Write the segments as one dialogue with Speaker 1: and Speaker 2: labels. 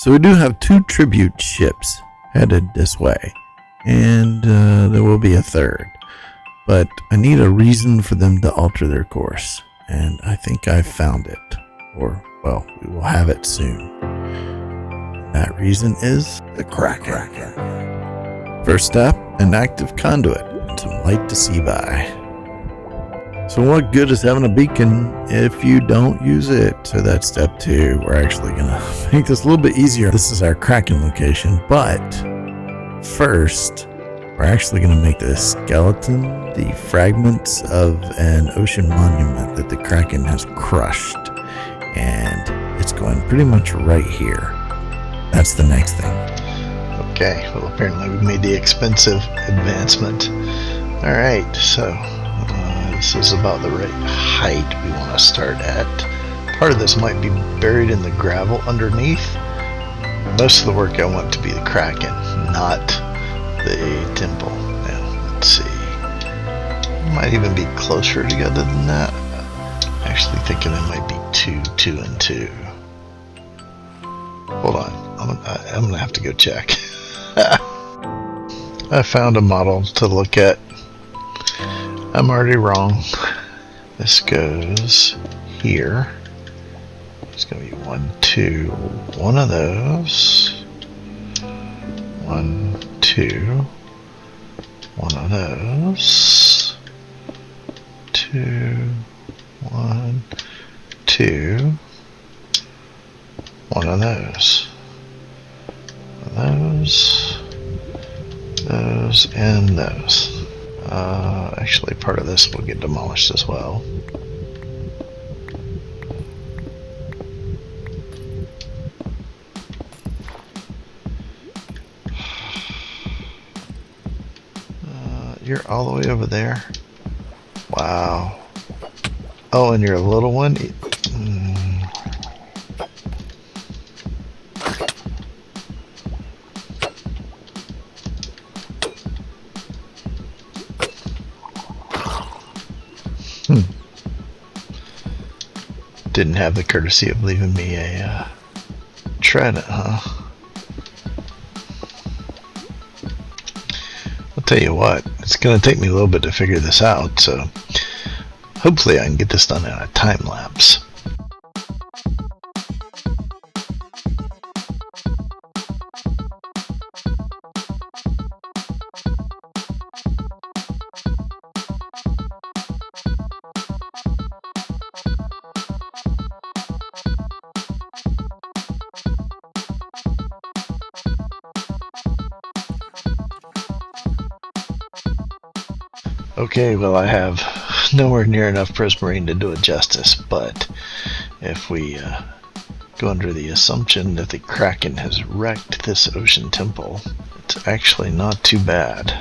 Speaker 1: So we do have 2 tribute ships headed this way, and there will be a third. But I need a reason for them to alter their course, and I think I've found it. Or, well, we will have it soon. That reason is the Kraken. First up, an active conduit and some light to see by. So what good is having a beacon if you don't use it? So that's step 2. We're actually going to make this a little bit easier. This is our Kraken location, but first, we're actually going to make the skeleton the fragments of an ocean monument that the Kraken has crushed. And it's going pretty much right here. That's the next thing.
Speaker 2: Okay, well apparently we made the expensive advancement. Alright, so this is about the right height we want to start at. Part of this might be buried in the gravel underneath. Most of the work I want to be the Kraken, not the temple. Now, let's see. Might even be closer together than that. Actually thinking it might be 2 and 2. Hold on. I'm gonna have to go check. I found a model to look at. I'm already wrong. This goes here. It's gonna be 1, 2. One of those. 1, 2. One of those. 2. 1, 2. One of those. Those, and those. Actually, part of this will get demolished as well. You're all the way over there. Wow. Oh, and you're a little one? Didn't have the courtesy of leaving me a trident, huh? I'll tell you what, it's going to take me a little bit to figure this out, so hopefully I can get this done in a time lapse. Okay, well I have nowhere near enough prismarine to do it justice, but if we go under the assumption that the Kraken has wrecked this ocean temple, it's actually not too bad.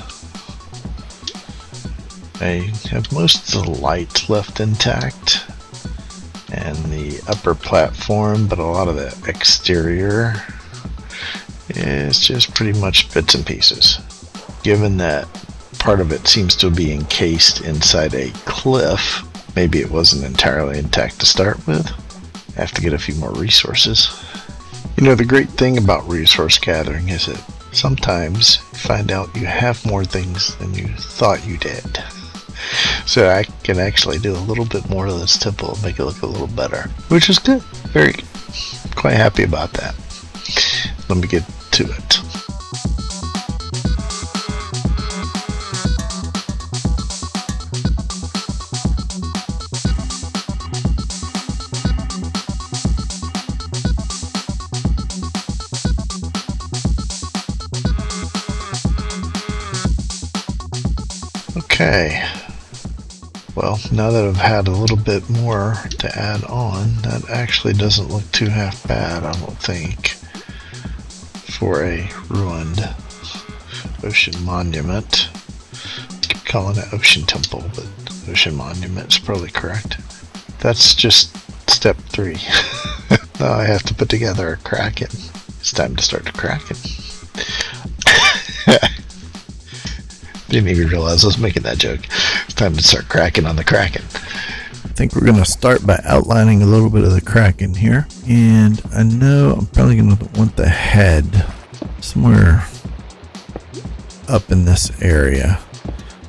Speaker 2: I have most of the lights left intact and the upper platform, but a lot of the exterior is just pretty much bits and pieces. Given that part of it seems to be encased inside a cliff, maybe it wasn't entirely intact to start with. I have to get a few more resources. You know, the great thing about resource gathering is that sometimes you find out you have more things than you thought you did. So I can actually do a little bit more of this temple and make it look a little better, which is good. Very quite happy about that. Let me get to it. Okay, well, now that I've had a little bit more to add on, that actually doesn't look too half bad, I don't think, for a ruined ocean monument. I keep calling it ocean temple, but ocean monument is probably correct. That's just step 3. Now I have to put together a Kraken. It's time to start the Kraken. Didn't even realize I was making that joke. It's time to start cracking on the Kraken.
Speaker 1: think we're going to start by outlining a little bit of the Kraken here. And I know I'm probably going to want the head somewhere up in this area.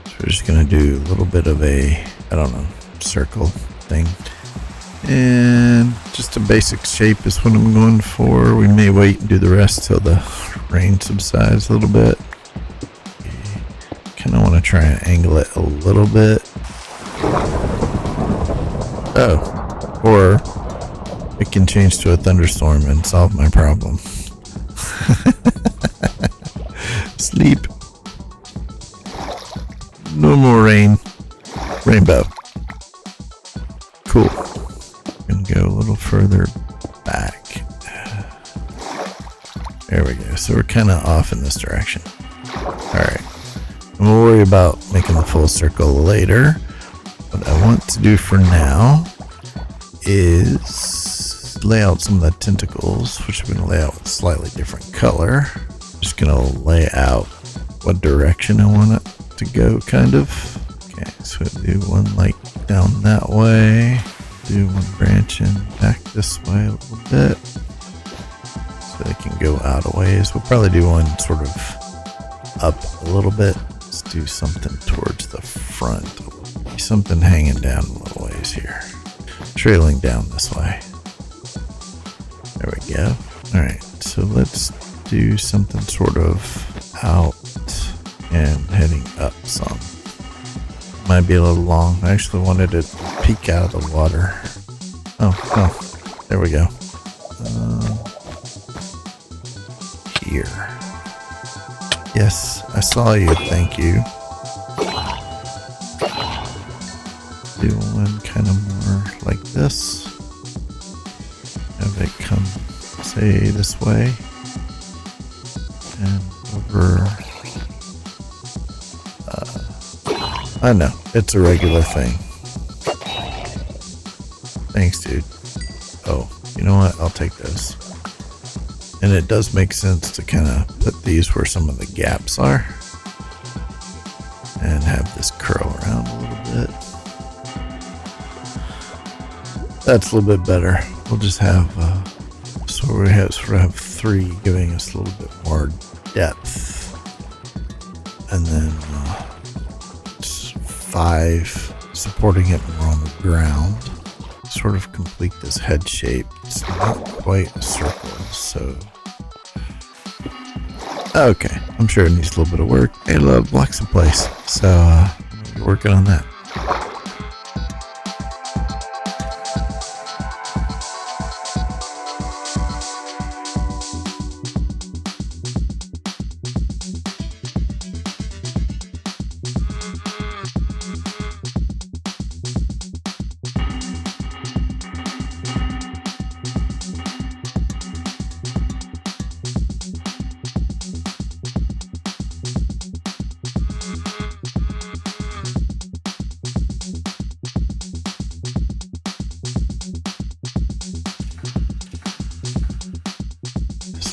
Speaker 1: So we're just going to do a little bit of a, I don't know, circle thing. And just a basic shape is what I'm going for. We may wait and do the rest till the rain subsides a little bit. Kind of want to try and angle it a little bit. Oh, or it can change to a thunderstorm and solve my problem. Sleep. No more rain. Rainbow. Cool. I'm gonna go a little further back. There we go. So we're kind of off in this direction. Alright. We'll worry about making the full circle later. What I want to do for now is lay out some of the tentacles, which I'm going to lay out with a slightly different color. Just going to lay out what direction I want it to go, kind of. Okay, so I do one like down that way. Do one branching back this way a little bit. So they can go out a ways. We'll probably do one sort of up a little bit. Let's do something towards the front. Something hanging down a little ways here. Trailing down this way. There we go. Alright, so let's do something sort of out and heading up some. Might be a little long. I actually wanted it to peek out of the water. Oh, there we go. Here. Yes, I saw you. Thank you. Do one kind of more like this. Have it come, say, this way. And over. I know, it's a regular thing. Thanks, dude. Oh, you know what? I'll take those. And it does make sense to kind of put these where some of the gaps are. And have this curl around a little bit. That's a little bit better. We'll just have, so we have 3 giving us a little bit more depth. And then 5 supporting it more on the ground. Sort of complete this head shape. It's not quite a circle, so. Okay, I'm sure it needs a little bit of work. A lot of blocks in place. So, we're working on that.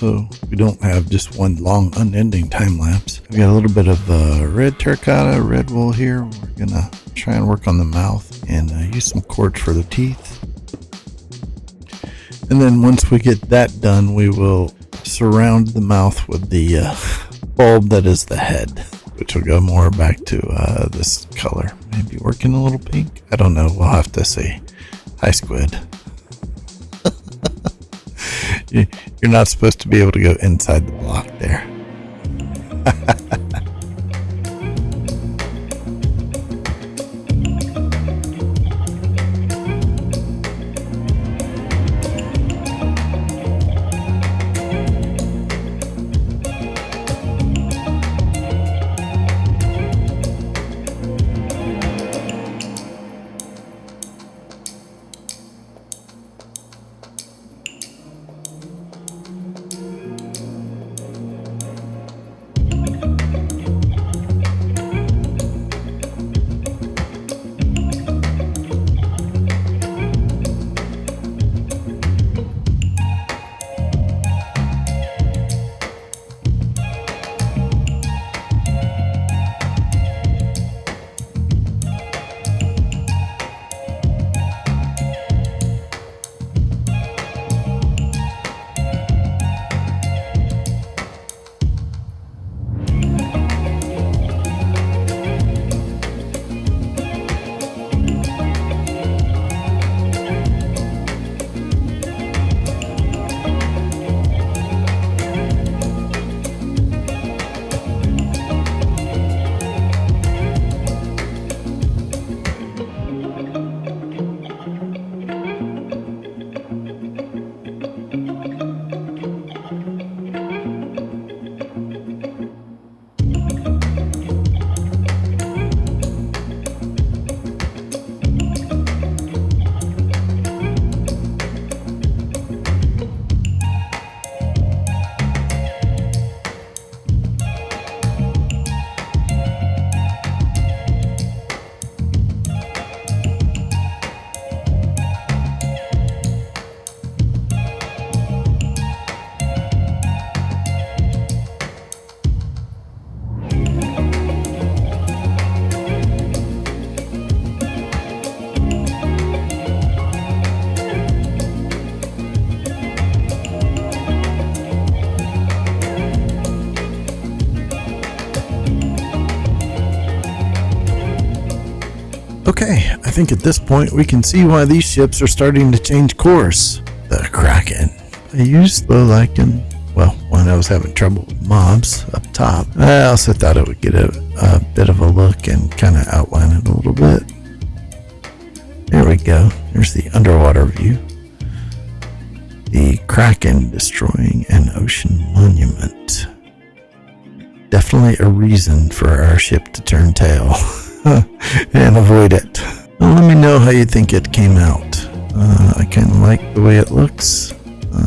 Speaker 1: So we don't have just one long unending time lapse. We got a little bit of red terracotta, red wool here. We're gonna try and work on the mouth and use some quartz for the teeth. And then once we get that done, we will surround the mouth with the bulb that is the head, which will go more back to this color. Maybe working a little pink. I don't know. We'll have to see. Hi, squid. You're not supposed to be able to go inside the block there. Okay, I think at this point we can see why these ships are starting to change course. The Kraken. I used the lichen, well, when I was having trouble with mobs up top. I also thought it would get a bit of a look and kind of outline it a little bit. There we go. There's the underwater view. The Kraken destroying an ocean monument. Definitely a reason for our ship to turn tail and avoid it. Well, let me know how you think it came out. I kind of like the way it looks.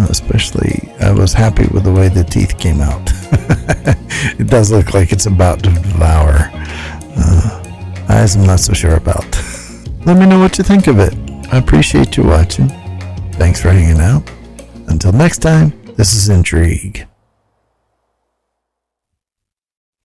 Speaker 1: Especially, I was happy with the way the teeth came out. It does look like it's about to devour. Eyes I'm not so sure about. Let me know what you think of it. I appreciate you watching. Thanks for hanging out. Until next time, this is Intrigue.